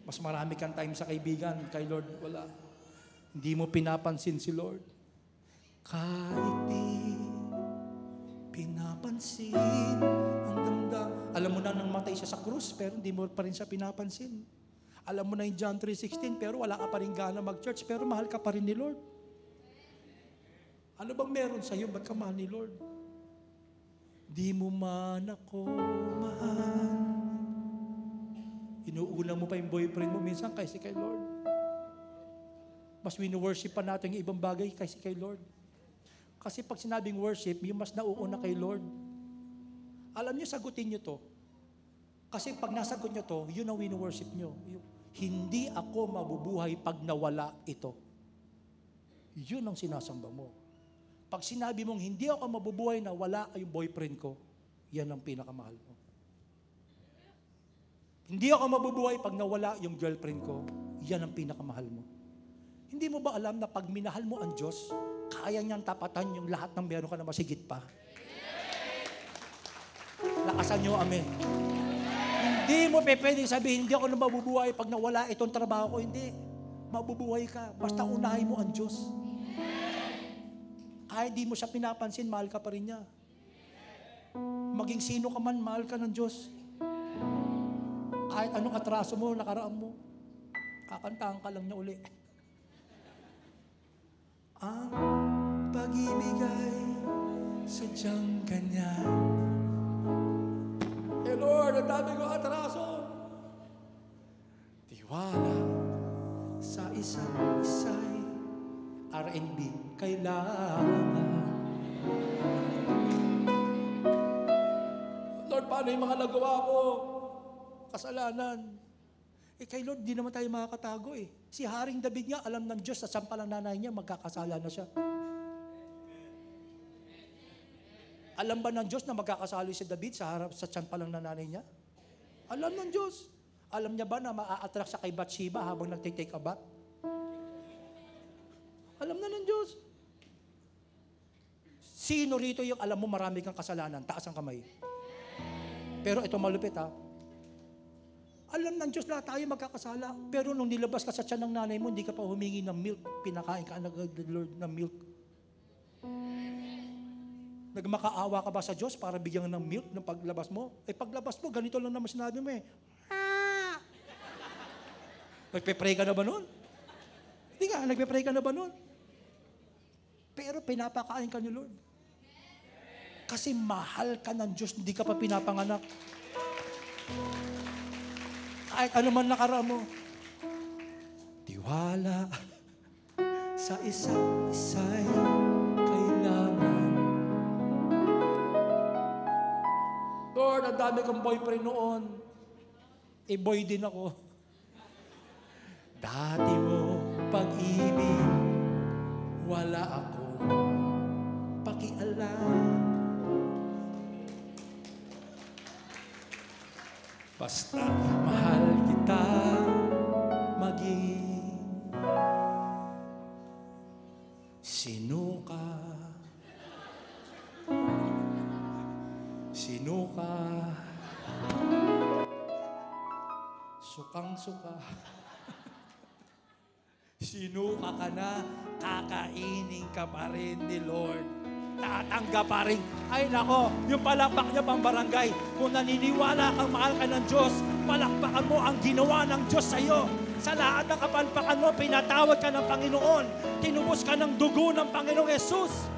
Mas marami kang time sa kaibigan, kay Lord wala. Hindi mo pinapansin si Lord. Kahit di pinapansin ang damdam. Alam mo na nang matay siya sa krus, pero hindi mo pa rin siya pinapansin. Alam mo na yung John 3:16, pero wala ka pa rin gana mag-church, pero mahal ka pa rin ni Lord. Ano bang meron sa'yo? Ba't ka mahal ni Lord? Di mo man ako mahal. Inuuna mo pa yung boyfriend mo minsan kaysa kay Lord. Mas wino-worship pa natin yung ibang bagay kaysa kay Lord. Kasi pag sinabing worship, yung mas nauuna kay Lord. Alam niyo, sagutin niyo to. Kasi pag nasagot niyo to, yun ang wino-worship niyo. Hindi ako mabubuhay pag nawala ito. Yun ang sinasamba mo. Pag sinabi mong hindi ako mabubuhay na wala yung boyfriend ko, yan ang pinakamahal mo. Hindi ako mabubuhay pag nawala yung girlfriend ko, yan ang pinakamahal mo. Hindi mo ba alam na pag minahal mo ang Diyos, kaya niyang tapatan yung lahat ng meron ka na masigit pa? Lakasan niyo, amen. Hindi mo pwedeng sabihin, hindi ako na mabubuhay pag nawala itong trabaho ko. Hindi. Mabubuhay ka. Basta unahin mo ang Diyos. Kahit di mo siya pinapansin, mahal ka pa rin niya. Maging sino ka man, mahal ka ng Diyos. Kahit anong atraso mo, nakaraan mo, kakantahan ka lang niya uli. Ang pag-ibig ay sadyang ganyan. Lord, ang dami ko atraso. Tiwala sa isa't isa'y R&B kailangan. Lord, paano yung mga nagawa ko? Kasalanan. Kay Lord, di naman tayo makakatago eh. Si Haring David nga, alam ng Diyos, sa sampal ng nanay niya, magkakasala na siya. Alam ba ng Diyos na magkakasali si David sa harap sa tiyan pa lang ng nanay niya? Alam ng Diyos. Alam niya ba na maa-attract siya kay Bathsheba habang nagtitake a bath? Alam na ng Diyos. Sino rito yung alam mo marami kang kasalanan? Taas ang kamay. Pero ito malupit ha. Alam ng Diyos lahat tayo magkakasala. Pero nung nilabas ka sa tiyan ng nanay mo, hindi ka pa humingi ng milk. Pinakain ka Lord ng milk. Nagmakaawa ka ba sa Diyos para bigyan ng milk ng paglabas mo? Paglabas mo, ganito lang naman sinabi mo eh. Nagpe-pray ka na ba nun? Hindi nga, nagpe-pray ka na ba nun? Pero pinapakain ka ni Lord. Kasi mahal ka ng Diyos, hindi ka pa pinapanganak. Kahit ano man nakaraan mo. Tiwala sa isa't isa'y kailangan. Lord, ang dami kong boyfriend noon. Boy din ako. Dati mo pag-ibig, wala akong pakialam. Basta mahal kita maging sino ka. Sino ka? Sukang-suka. Sino ka na, kakainin ka pa rin ni Lord. Tatanggap pa rin. Ay nako, yung palakpak niya pang barangay. Kung naniniwala kang mahal ka ng Diyos, palakpakan mo ang ginawa ng Diyos sa iyo. Sa lahat ng kapalpakan mo, pinatawad ka ng Panginoon. Tinubos ka ng dugo ng Panginoong Yesus.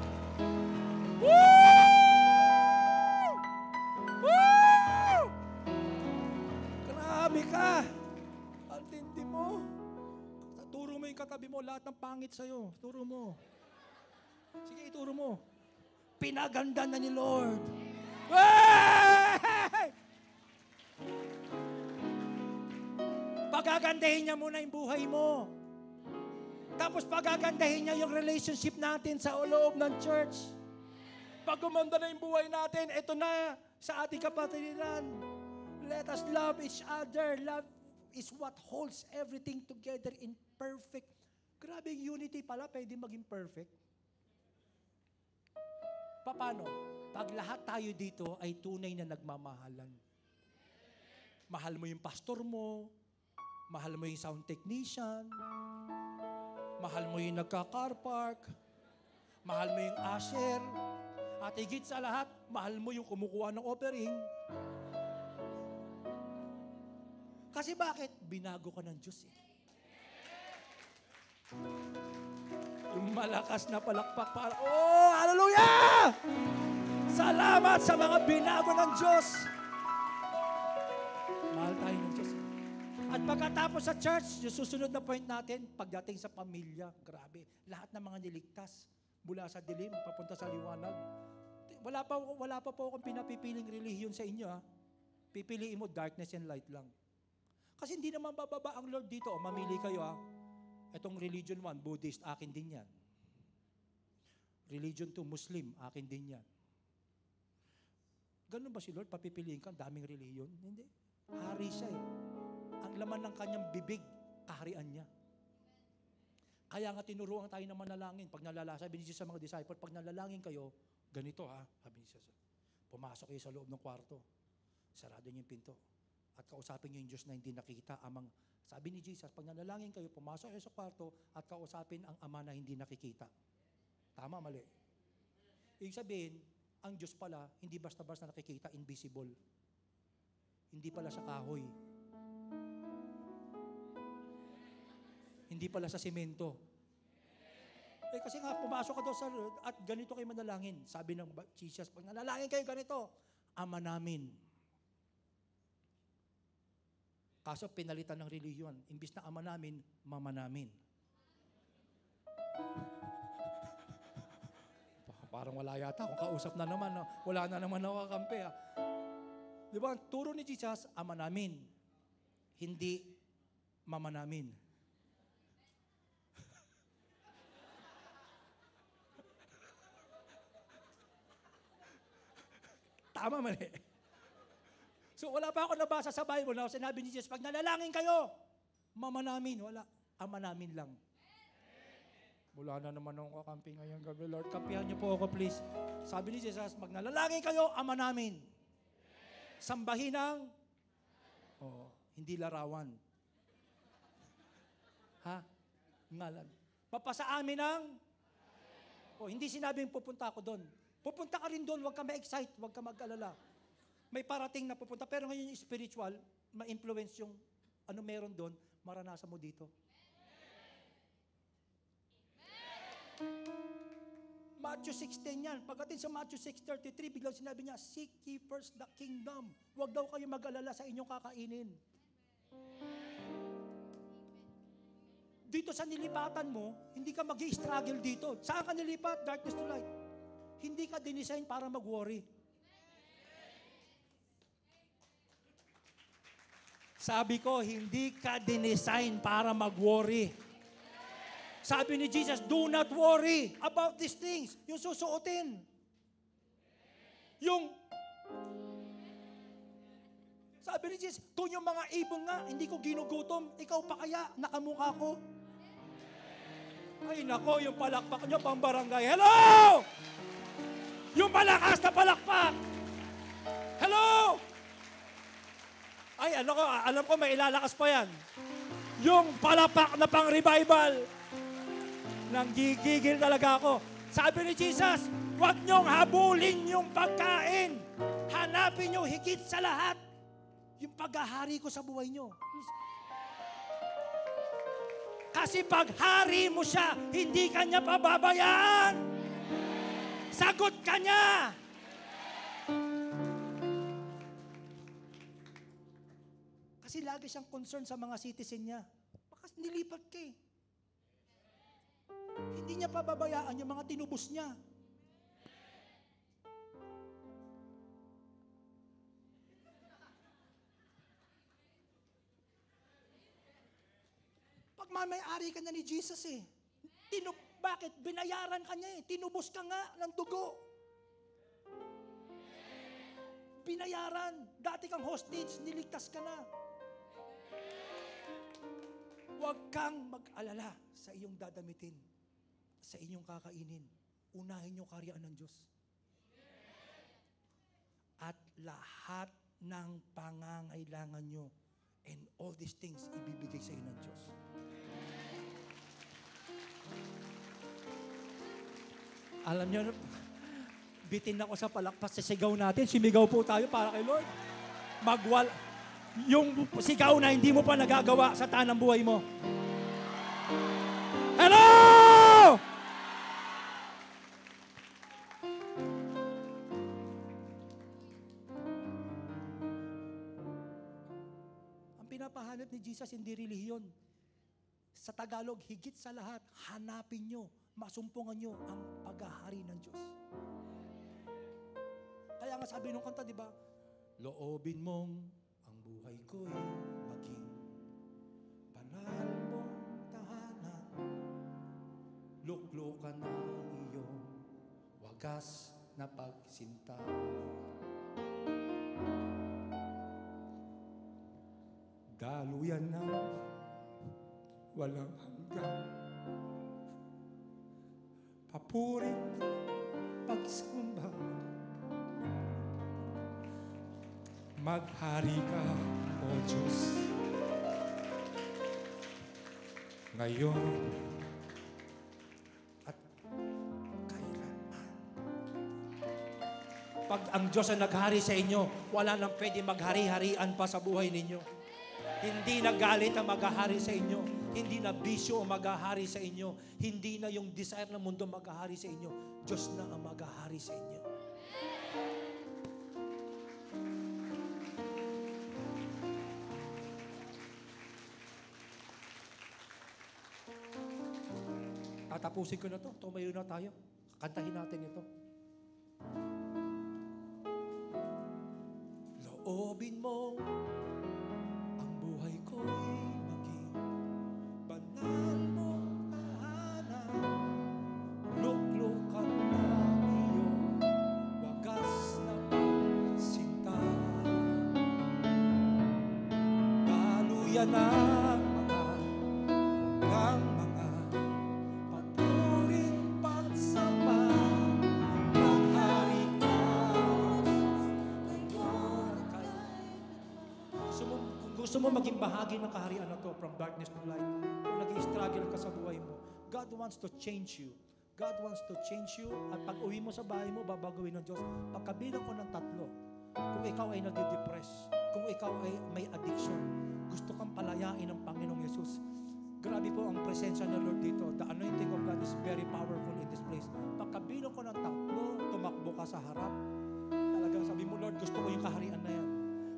Woo! Woo! Grabe ka. Ang tindi mo. Turo mo yung katabi mo, lahat ng pangit sa'yo. Turo mo. Sige, ituro mo. Pinaganda na ni Lord. Hey! Pagagandahin niya muna yung buhay mo. Tapos pagagandahin niya yung relationship natin sa loob ng church. Pag gumanda na yung buhay natin, ito na sa ating kapatiran. Let us love each other. Love is what holds everything together in perfect. Grabe yung unity pala, pwede maging perfect. Paano? Pag lahat tayo dito ay tunay na nagmamahalan. Mahal mo yung pastor mo, mahal mo yung sound technician, mahal mo yung nagka-car park, mahal mo yung usher, at higit sa lahat, mahal mo yung kumukuha ng offering. Kasi bakit? Binago ka ng Diyos eh. Yung malakas na palakpak para, oh, hallelujah! Salamat sa mga binago ng Diyos. Mahal tayo ng Diyos. At pagkatapos sa church, yung susunod na point natin, pagdating sa pamilya, grabe, lahat ng mga niligtas, mula sa dilim, papunta sa liwanag. Wala pa po akong pinapipiling relihiyon sa inyo. Ha? Pipiliin mo darkness and light lang. Kasi hindi naman bababa ang Lord dito. O, mamili kayo ha. Itong religion 1, Buddhist, akin din yan. Religion 2, Muslim, akin din yan. Ganun ba si Lord? Papipiliin ka, daming relihiyon? Hindi. Hari siya eh. Ang laman ng kanyang bibig, kaharian niya. Kaya nga tinuruan tayo ng manalangin. Pag sabi ni Jesus sa mga disciple, pag nalalangin kayo, ganito ha, sabi ni Jesus, pumasok kayo sa loob ng kwarto, sarado niyo yung pinto, at kausapin niyo yung Diyos na hindi nakikita. Sabi ni Jesus, pag nanalangin kayo, pumasok kayo sa kwarto, at kausapin ang Ama na hindi nakikita. Tama, mali? Ibig sabihin, ang Diyos pala, hindi basta-basta nakikita, invisible. Hindi pala sa kahoy. Hindi pala sa semento. Kasi nga, pumasok ka daw sa at ganito kayo manalangin. Sabi ng Jesus, pag nanalangin kayo ganito, Ama namin. Kaso pinalitan ng relihiyon. Imbis na Ama namin, Mama namin. Parang wala yata akong kausap na naman. No? Wala na naman ako kakampi. Di ba? Ang turo ni Jesus, Ama namin. Hindi Mama namin. Tama, mali. So wala pa ako nabasa sa Bible na sinabi ni Jesus, pag nanalangin kayo, Mama namin, wala. Ama namin lang. Wala na naman akong kakampi ngayong gabi. Lord, kampihan niyo po ako, please. Sabi ni Jesus, pag nanalangin kayo, Ama namin. Sambahin ang, hindi larawan. Ha? Ngalan. Papasa amin ang, hindi sinabing pupunta ako doon. Pupunta ka rin doon, huwag ka ma-excite, huwag ka mag-alala. May parating na pupunta, pero ngayon yung spiritual, ma-influence yung ano meron doon, maranasan mo dito. Matthew 16 yan. Pagdating sa Matthew 6:33, biglang sinabi niya, seek ye first the kingdom. Huwag daw kayo mag-alala sa inyong kakainin. Dito sa nilipatan mo, hindi ka mag-i-struggle dito. Saan ka nilipat? Darkness to light. Hindi ka dinisign para mag-worry. Sabi ko, hindi ka dinisign para mag-worry. Sabi ni Jesus, do not worry about these things. Yung susuotin. Sabi ni Jesus, kung yung mga ibon nga, hindi ko ginugutom, ikaw pa kaya, nakamukha ko. Ay nako, yung palakpak nyo, pang barangay. Hello! Yung malakas na palakpak. Hello! Ay, alam ko may ilalakas pa yan. Yung palakpak na pang revival. Nanggigigil talaga ako. Sabi ni Jesus, huwag niyong habulin yung pagkain. Hanapin niyo higit sa lahat yung paghahari ko sa buhay niyo. Kasi pag hari mo siya, hindi ka niya pababayaan. Sagot ka niya! Kasi lagi siyang concern sa mga citizen niya. Baka nilipat ka eh. Hindi niya pababayaan yung mga tinubos niya. Pagmamay-ari ka na ni Jesus eh. Bakit? Binayaran ka niya eh. Tinubos ka nga ng dugo. Binayaran. Dati kang hostage, niligtas ka na. Huwag kang mag-alala sa iyong dadamitin, sa inyong kakainin. Unahin yung karyaan ng Diyos. At lahat ng pangangailangan nyo and all these things ibibigay sa inyo ng Diyos. Alam niyo, bitin ako sa palakpas sa sigaw natin. Sumigaw po tayo para kay Lord. Yung sigaw na hindi mo pa nagagawa sa tanang buhay mo. Hello! Ang pinapahanap ni Jesus hindi relihiyon. Sa Tagalog, higit sa lahat, hanapin nyo, masumpungan nyo ang paghahari ng Diyos. Kaya nga sabi nung kanta, di ba? Loobin mong ang buhay ko'y maging banal mong tahanan. Luklukan ang iyong wagas na pagsinta. Daluyan ng walang hanggan. Papurit, pagsamba. Maghari ka, O Diyos. Ngayon at kailanman. ang Diyos ang naghari sa inyo, wala nang pwede maghari-harian pa sa buhay ninyo. Hindi na galit ang maghahari sa inyo. Hindi na bisyo ang maghahari sa inyo. Hindi na yung desire ng mundo maghahari sa inyo. Diyos na ang maghahari sa inyo. Tatapusin ko na to. Tumayo na tayo. Kantahin natin ito. Loobin mo ang buhay ko'y maging banal mong tahanan. Luklukan ng iyong wagas na pagsinta. Daluyan ang mga papuring pagsamba. Maghari ka, kung gusto mo maging bahagi ng kaharian na to, from darkness to light, kung nag-i-struggle ka sa buhay mo, God wants to change you. God wants to change you. At pag uwi mo sa bahay mo, babagawin ng Diyos. Pagkabilang ko ng 3, kung ikaw ay nadidepress, kung ikaw ay may addiction, gusto kang palayain ng Panginoong Yesus. Grabe po ang presensya ng Lord dito. The anointing of God is very powerful in this place. Pagkabilang ko ng 3, tumakbo ka sa harap. Talagang sabi mo, Lord, gusto ko yung kaharian na yan.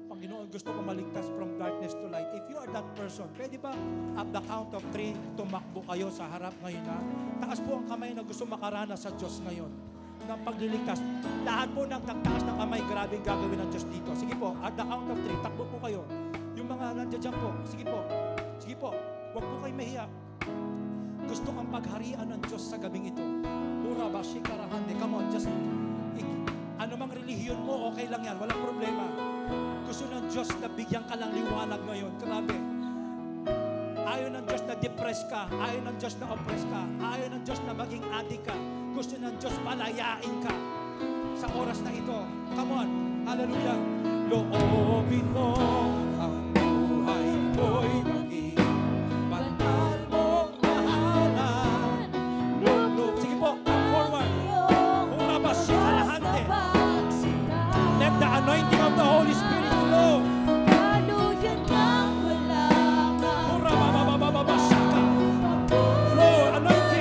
Panginoon, gusto ko maligtas from darkness to light. If you are that person, pwede ba at the count of 3, tumakbo kayo sa harap ngayon na? Taas po ang kamay na gusto makaranas sa Diyos ngayon ng pagliligtas. Lahat po ng tagtaas ng kamay, grabe ang gagawin ng Diyos dito. Sige po, at the count of 3, takbo po kayo. Yung mga nandiyan po, sige po. Sige po, huwag po kayo mahiya. Gusto kang pagharian ng Diyos sa gabing ito. Ura ba, shikarahande. Come on, just ano mang relihiyon mo, okay lang yan. Walang problema. Gusto ng Diyos na bigyan ka ng liwanag ngayon. Grabe. Ayaw ng Diyos na depress ka. Ayaw ng Diyos na oppress ka. Ayaw ng Diyos na maging addict ka. Gusto ng Diyos palayain ka sa oras na ito. Come on. Hallelujah. Loobin mo ang buhay ko'y maging banal mong tahanan. Look. Sige po, come forward. Ura ba, shikarahante. Let the anointing of the Holy Spirit flow. Ura ba, shaka. Flow, anointing.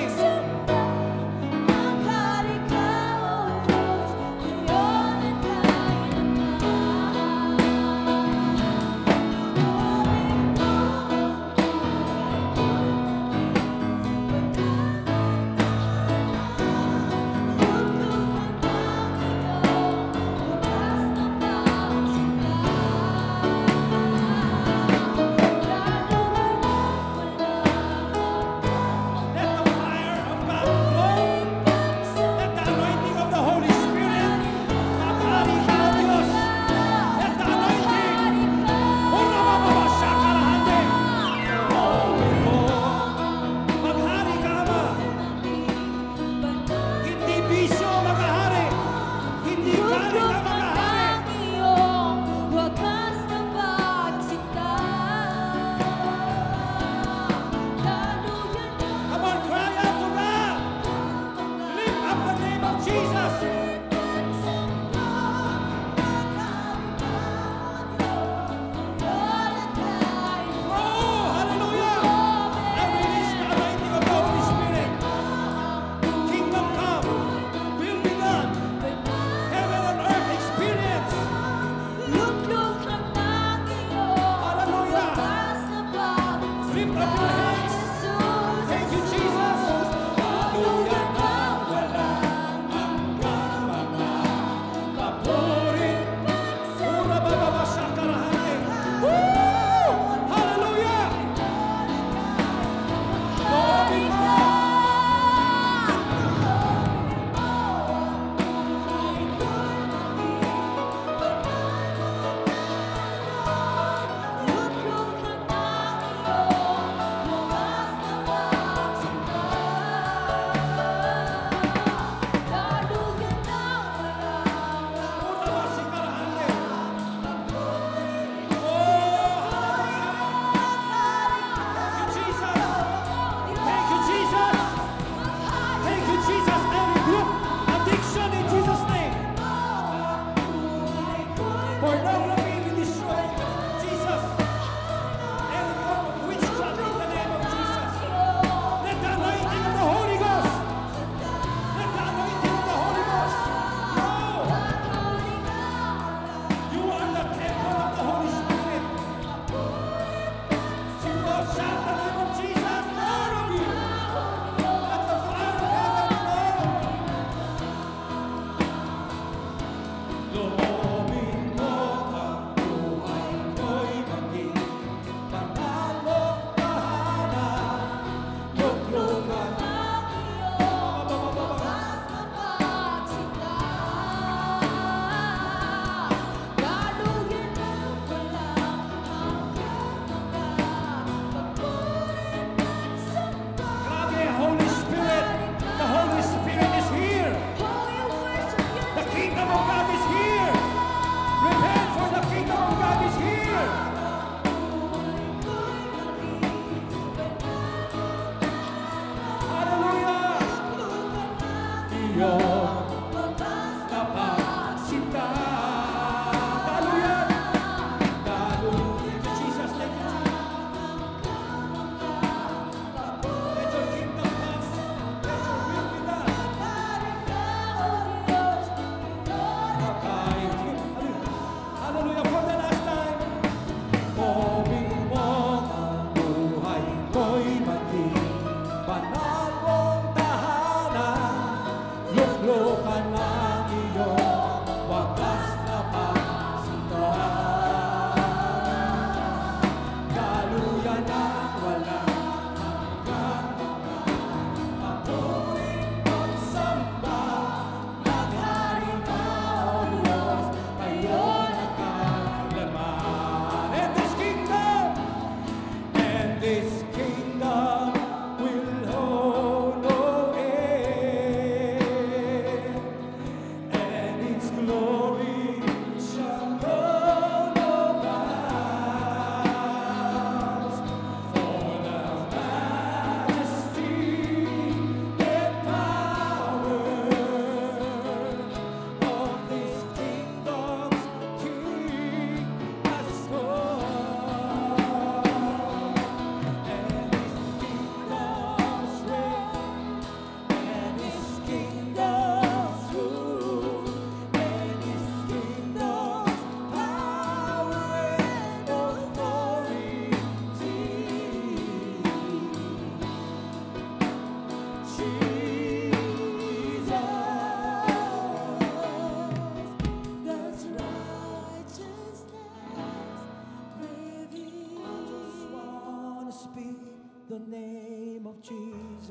the name of Jesus.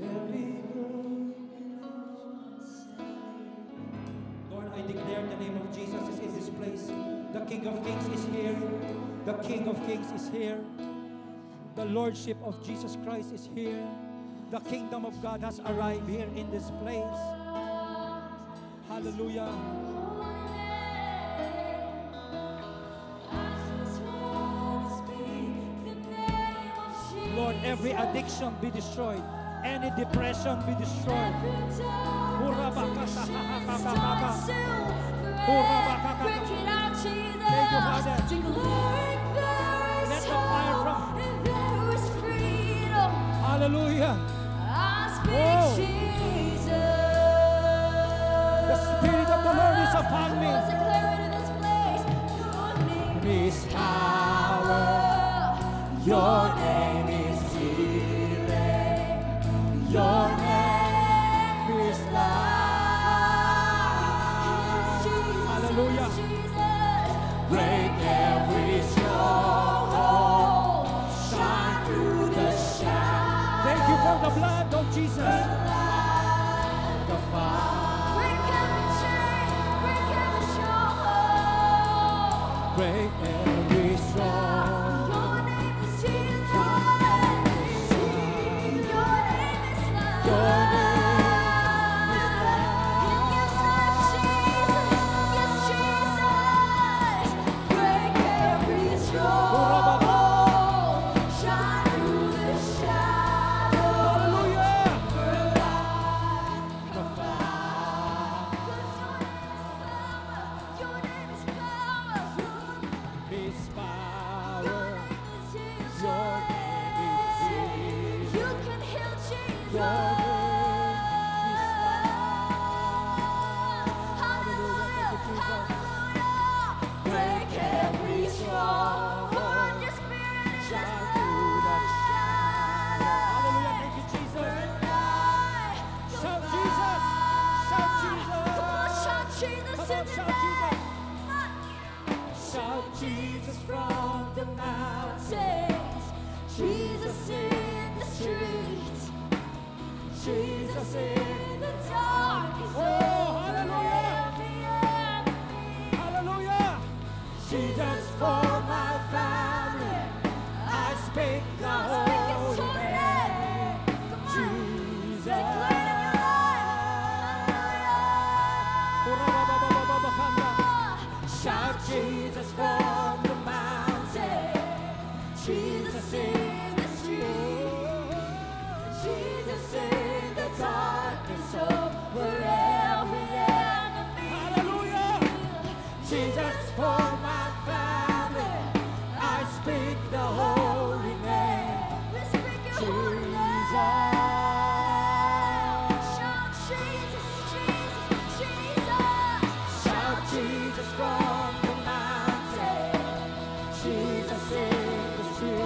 Every Lord, I declare the name of Jesus is in this place. The King of Kings is here. The King of Kings is here. The Lordship of Jesus Christ is here. The kingdom of God has arrived here in this place. Hallelujah. Lord, every addiction be destroyed. Any depression be destroyed. Thank you, Father. Let the fire from. Hallelujah. Oh. The Spirit of the Lord is upon me. His power, your name is healing. Your name is life. Hallelujah. Break every stronghold. Shine through the shadows. Thank you for the blood of Jesus. The fire. Break every chain. Break every stronghold. Break every stronghold. Your name is Jesus. Your name is love. Your name is love. It gives life, Jesus. Yes, Jesus. Break every stronghold. Shine through the shadows. The fire. Your name is power. His power. Your name is healing. You can heal, Jesus. Your name is hallelujah. Hallelujah. Break every stronghold. Your spirit is shine through the shadows. Hallelujah. Thank you, Jesus. Shout Jesus. Shout Jesus. Come on, shout Jesus. Come on, shout Jesus. Shout Jesus from the mountains, Jesus in the streets, Jesus in the darkness. Oh, hallelujah! Hallelujah! Jesus for my family, I speak the holy name. Jesus. Shout Jesus from the mountain, Jesus in the street, Jesus in the darkness over every enemy. Hallelujah! Jesus for my family, I speak the holy name. We speak your holy name. Shout Jesus, Jesus, Jesus. Shout Jesus from the mountain, Jesus in the street,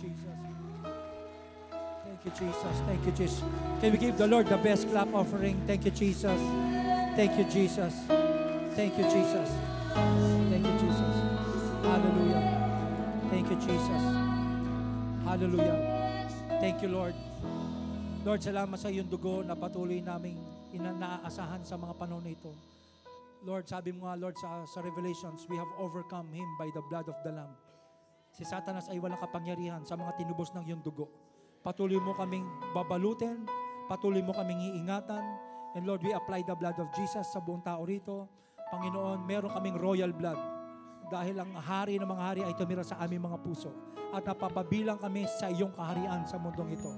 Jesus. Thank you, Jesus. Thank you, Jesus. Can we give the Lord the best clap offering? Thank you, Jesus. Thank you, Jesus. Thank you, Jesus. Thank you, Jesus. Hallelujah. Thank you, Jesus. Hallelujah. Thank you, Lord. Lord, salamat sa iyong dugo na patuloy naming inaasahan sa mga panahon na ito. Lord, sabi mo nga, Lord, sa Revelations, we have overcome Him by the blood of the Lamb. Si Satanas ay walang kapangyarihan sa mga tinubos ng iyong dugo. Patuloy mo kaming babalutin, patuloy mo kaming iingatan, and Lord, we apply the blood of Jesus sa buong tao rito. Panginoon, meron kaming royal blood dahil ang hari ng mga hari ay tumira sa aming mga puso at napapabilang kami sa iyong kaharian sa mundong ito.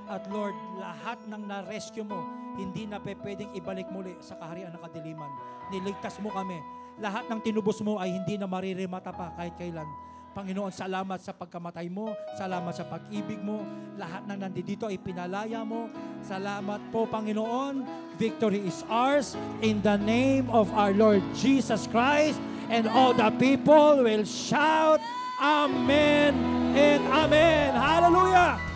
At Lord, lahat ng na-rescue mo, hindi na pwedeng ibalik muli sa kaharian ng kadiliman. Niligtas mo kami. Lahat ng tinubos mo ay hindi na maririmata pa kahit kailan. Panginoon, salamat sa pagkamatay mo. Salamat sa pag-ibig mo. Lahat ng nandito ay pinalaya mo. Salamat po, Panginoon. Victory is ours in the name of our Lord Jesus Christ. And all the people will shout, Amen and Amen. Hallelujah!